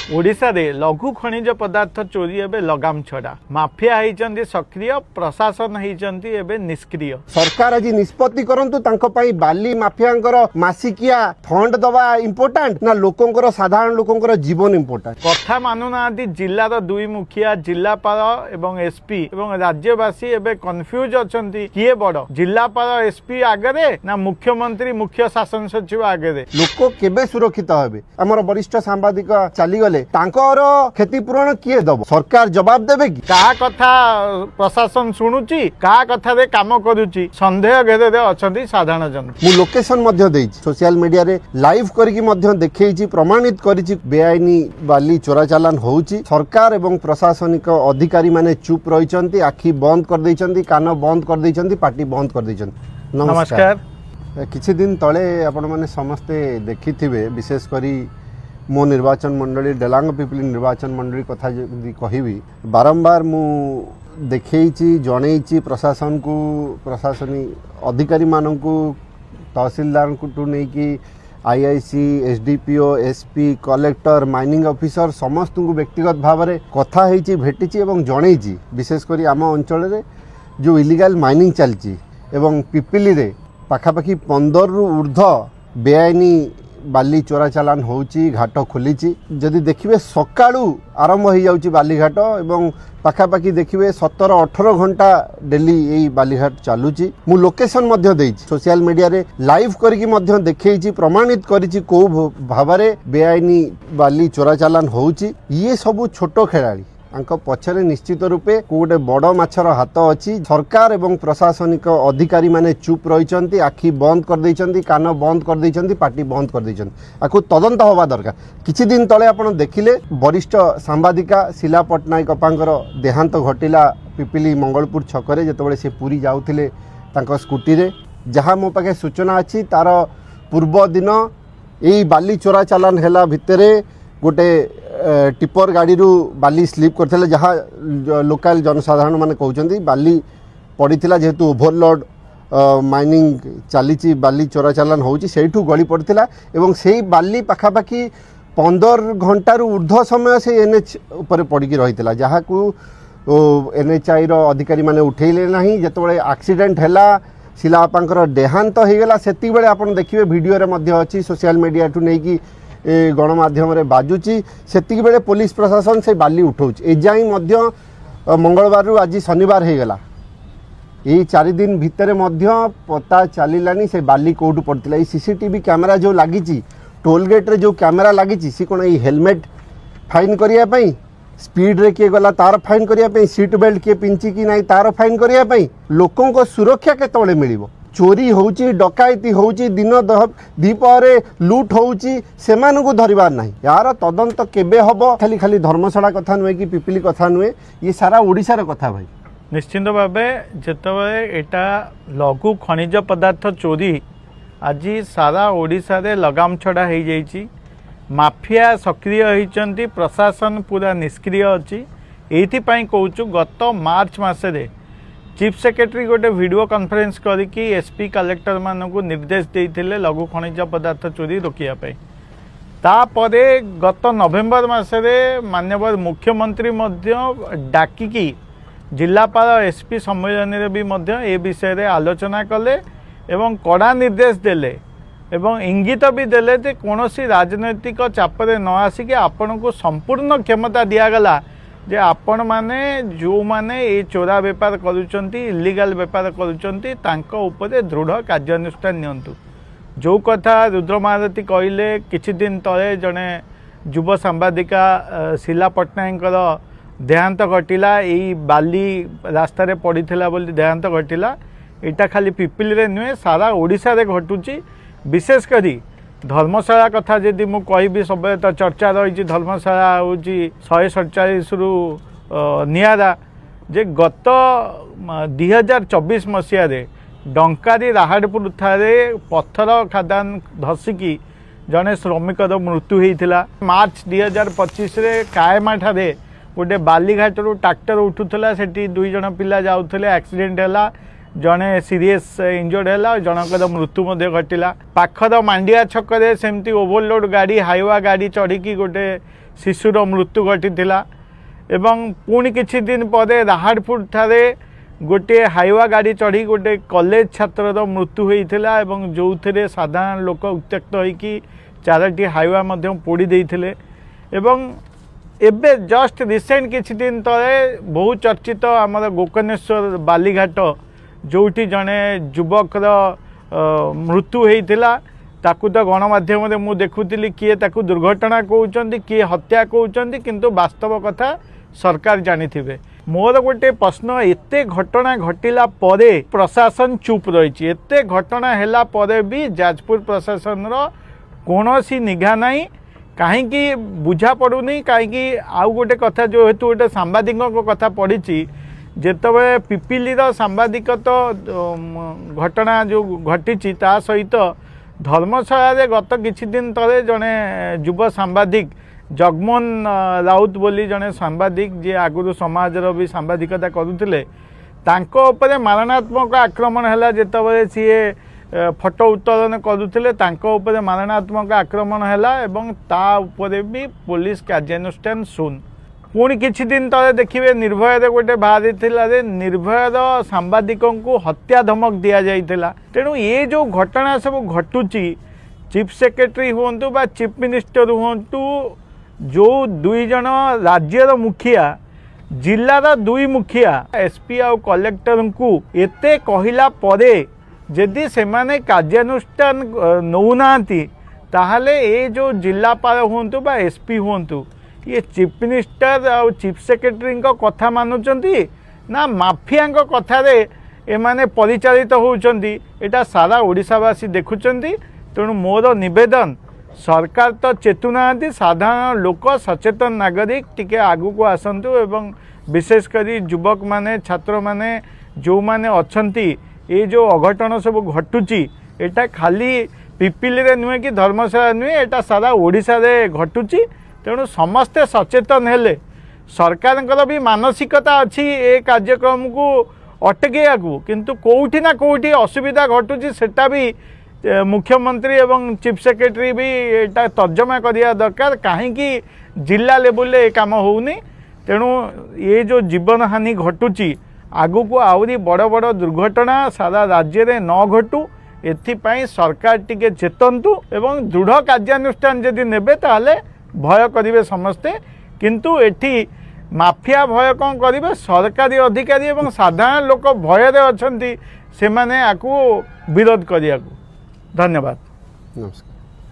ओडिशा रे लघु खनिज पदार्थ चोरी एबे लगाम छड़ा माफिया होइचंदी सक्रिय प्रशासन होइचंदी एबे निष्क्रिय। सरकार आज निष्पत्ति करंतु तांको पई बाली माफियांकर मासिकिया फंड दवा इम्पोर्टेंट ना लोकंकर साधारण लोकंकर जीवन इम्पोर्टेंट। कथा मानुना जिल्लार दुई मुखिया जिल्लापाल एवं एसपी एवं राज्यवासी एबे कन्फ्यूज अछंती किए बड़ जिल्लापाल एसपी आगरे ना मुख्यमंत्री मुख्य शासन सचिव आगरे। लोक केबे सुरक्षित हेबे हमर वरिष्ठ सांबादिक चली गले तांकर क्षतिपूरण किए दब सरकार जवाब देबे कि का कथा प्रशासन शुणुची का कथा रे काम करूची संदेह घेरे रे अछंती साधारण जन। मु लोकेशन मध्ये देइछि सोशल मीडिया रे लाइव करके मध्ये देखैछि प्रमाणित करिछि बेआईनी बाली चोरा चालान होउची। सरकार एवं प्रशासनिक अधिकारी माने चुप रहिचंती आखि बंद कर दैचंती कान बंद कर दैचंती पार्टी बंद कर दैचंती। नमस्कार। किछि दिन तळे आपण माने समस्ते देखिथिबे विशेष करी मो निर्वाचन मंडली डेलांग पिपली निर्वाचन मंडली कथा जदि कहिबी बारंबार मु देखैछि जणैछि प्रशासन को प्रशासनिक अधिकारी माननकु तहसीलदार को नै कि IIC SDPO SP collector mining officer समस्त को व्यक्तिगत भाव में कथा हेछि भेटिछि एवं जणैछि विशेष करी आम अंचल रे जो इलीगल माइनिंग चलछि एवं पिपिली रे पाखापाखि 15 रु ऊर्ध बेआईनी बाली चोरा चालान होउची घाट खोलीची। जदि देखिबे सकाळू आरंभ हो जाउची बाली घाट एवं पाखापाखि देखिबे 17-18 घंटा डेली एई बाली घाट चालुची। मु लोकेशन मध्ये देइछि सोशल मीडिया रे लाइव करके मध्ये देखैछि प्रमाणित करिछि को भाबरे बेआईनी बाली चोरा चालान होउची। ये सब छोटो खेलाड़ी पछरे निश्चित रूपे गोटे बड़ माछर हाथ अच्छी। सरकार एवं प्रशासनिक अधिकारी माने चुप रहिचंती आखि बंद कर दैचंती कान बंद कर दैचंती पार्टी बंद कर दैचंती। आकु तदंत होबा दरकार। किछि दिन तले आपण देखिले वरिष्ठ सांबादिका शीला पट्टनायक अपांकर देहांत घटिला पिपिली मंगलपुर छकरे जेतबेले से पुरी जाउथिले तांको स्कूटी रे। जहाँ मो पाखे सूचना अच्छी तार पूर्व दिन एई बाली चोरा चालान हेला भितरे गोटे टिपर गाड़ी रू बाली स्लीप करथिले जहाँ लोकल जनसाधारण माने कहउचंदी बाली पड़ीथिला जेहेतु ओभरलोड माइनिंग चलीची बाली चोरा चालान होउची सेठू गली पड़थिला एवं सेही बाली पाखापाखि 15 घंटा रु ऊर्ध्व समय से एनएच ऊपर पड़की रहिथिला जहाँ को एनएचआई रो अधिकारी माने उठेइले नाही। जेतबेले एक्सीडेंट हैला शिला आपांकर देहांत होइगला सेति बेले आपण देखिबे वीडियो रे मध्ये अछि सोशल मीडिया टू नै कि गणमाध्यम रे बाजुची सेति बेले पुलिस प्रशासन से बाली उठाउची। एजाई मध्य मंगलवार रु आज शनिवार हो गला यही 4 दिन भितर मध्य पता चलिलानी से बाली कोठू पड़तिला। ई सीसीटीवी कैमरा जो लागिची टोल गेट रे जो कैमरा लागिची सी कोन ई हेलमेट फाइन करिया पई स्पीड रे के गला तार फाइन करिया पई सीट बेल्ट के पिंची कि नाही तार फाइन करिया पई लोकन को सुरक्षा केतबेले मिलिबो। चोरी होउची डकायती होउची दिन दीपरे लूट होउची सेमान को धरिबार नाही। यार तदंत केबे हबो खाली खाली धर्मशाला कथा नुहे कि पिपिली कथा नुहे ये सारा ओडिसा रे कथा भाई। निश्चिंत भावे जेतबे एटा लघु खनिज पदार्थ चोरी आज सारा ओडिसा रे लगाम छड़ा हो जाइछि। माफिया सक्रिय होइचंती प्रशासन पूरा निष्क्रिय अछि। एथि पई कहूछु गत मार्च मासरे चीफ सेक्रेटरी गोटे वीडियो कॉन्फ्रेंस करिकी एसपी कलेक्टर मानक निर्देश देइथिले लघु खनिज पदार्थ चोरी रोकिया पाई। तापरे गत नवेम्बर मासरे माननीय मुख्यमंत्री मध्य डाकिकी जिलापाल एसपी सम्मेलन रे भी मध्य ए विषय रे आलोचना कले एवं कड़ा निर्देश देले एवं इंगित भी देले जे कोनोसी राजनैतिक चापरे न आसिक आपण को संपूर्ण क्षमता दियागला जे आपण माने जो माने ये चोरा बेपार करुचंती इलीगल बेपार करुचंती तांको ऊपर दृढ़ कार्यानुष्ठान नियंतु। जो कथा रुद्र महारथी कहले किछि दिन तले जने युव सांबादिका शीला पट्टनायकर देहांत घटिला यही बाली रास्ता रे पड़ीथिला बोली देहांत घटिला। एटा खाली पिपिली रे नुहे सारा ओडिसा रे घटुची। विशेष करी धर्मशाला कथा जदि मु कहबी सब तो चर्चा रही धर्मशाला हूँ 147 रु नियारा जे गत 2024 मसीह डंकारी राहाड़पुर ठारे पत्थर खादान धसिकी जड़े श्रमिकर मृत्यु होता। मार्च 2025 कायमा ठारे गोटे बालीघाट ट्रैक्टर उठूला से 2 जन पिला जाऊे एक्सीडेंट है जड़े सीरीयस इंजर्ड है जनकर मृत्यु घटिला। पाखर मांडिया छक सेमती ओवरलोड गाड़ी हाइवा गाड़ी चढ़ी गोटे शिशुर मृत्यु घटी एवं पुणी किछि दिन पर राहाड़पुर ठारे गोटे हाइवा गाड़ी चढ़ी गोटे कॉलेज छात्र मृत्यु होता एवं जो थे साधारण लोक उत्त्यक्त होइकी 4टी हाइवा पोड़ी देइथिले एवं एबे जस्ट रिसेंट किछि दिन तले बहु चर्चित आमर गोकर्णेश्वर बालीघाट जोटी जड़े युवकर मृत्यु होता ताकू तो गणमाध्यम मु देखुली किए ताकू दुर्घटना कहते किए हत्या कहते किंतु वास्तव कथा सरकार जानी थे। मोर गोटे प्रश्न एते घटना घटिला परे प्रशासन चुप रही एते घटना हैला परे भी जाजपुर प्रशासन रो कौनसी निघा नहीं कहीं बुझा पड़ूनी कहीं आउ गोटे कथा जो हेतु गोटे सांबादिक कथा पड़ी जितेबाला पिपिली सांबादिक तो घटना जो घटी ता सहित धर्मशाला गत किछि दिन तले जड़े युव सांबादिक जगमोहन राउत बोली जड़े सांबादिक जी आगुरी समाजर भी सांबादिकता करुले तांको मारणात्मक आक्रमण है जितेबाला सीए फोटो उत्तोलन करुले मारणात्मक आक्रमण है ता उपरे भी पुलिस कार्यानुष्ठान शून्य। पुणी किछि दिन तले देखिए निर्भय गोटे बाहरी निर्भय सांबादिकों को हत्या धमक दि जाइथिला। तेणु ये जो घटना सब घटुची चीफ सेक्रेटरी हुंतु बा चीफ मिनिस्टर हुंतु जो दुई जन राज्यर मुखिया जिलार दुई मुखिया एसपी आ कलेक्टर को एते कहिला परे जदि सेमाने कार्यानुष्ठान नौनांती ताहले ये जो जिलापाल हुंतु बा एसपी हुंतु ये चीफ मिनिस्टर आ चीफ सेक्रेटरी कथा मानुचंती ना माफिया कथारे एमाने परिचालित होउचंती एटा सारा ओडिशावासी देखुचंती। तेणु मोर निवेदन सरकार तो चेतुना साधारण लोक सचेतन नागरिक टिके आगु को आसंतु एवं विशेषकर युवक माने छात्र माने जो माने अच्छंती ये जो अघटन सब घटुची एटा खाली पिपिली रे नुहे कि धर्मशाला नुहे एटा सारा ओडिशा रे घटुची। तेणु समस्ते सचेतन हेले सरकार भी मानसिकता अच्छी ए कार्यक्रम को अटकैया किंतु कोठी ना कोठी असुविधा घटुची सेटा भी मुख्यमंत्री एवं चीफ सेक्रेटरी भी एटा तर्जमा करिया दरकार कहीं जिला लेवल ए काम होउनी। तेणु ये जो जीवन हानि घटुची आगु को आहरी बड़ बड़ दुर्घटना सारा राज्य में न घटू एथिपाई सरकार टिके चेतंतु एवं दृढ़ कार्यानुष्ठान जदि नेबे ताहले भय करिवे समस्ते किंतु एठी माफिया भय कौन करिवे सरकारी अधिकारी एवं साधारण लोक भय रे अछंती से माने आकु विरोध करिया। धन्यवाद। नमस्कार।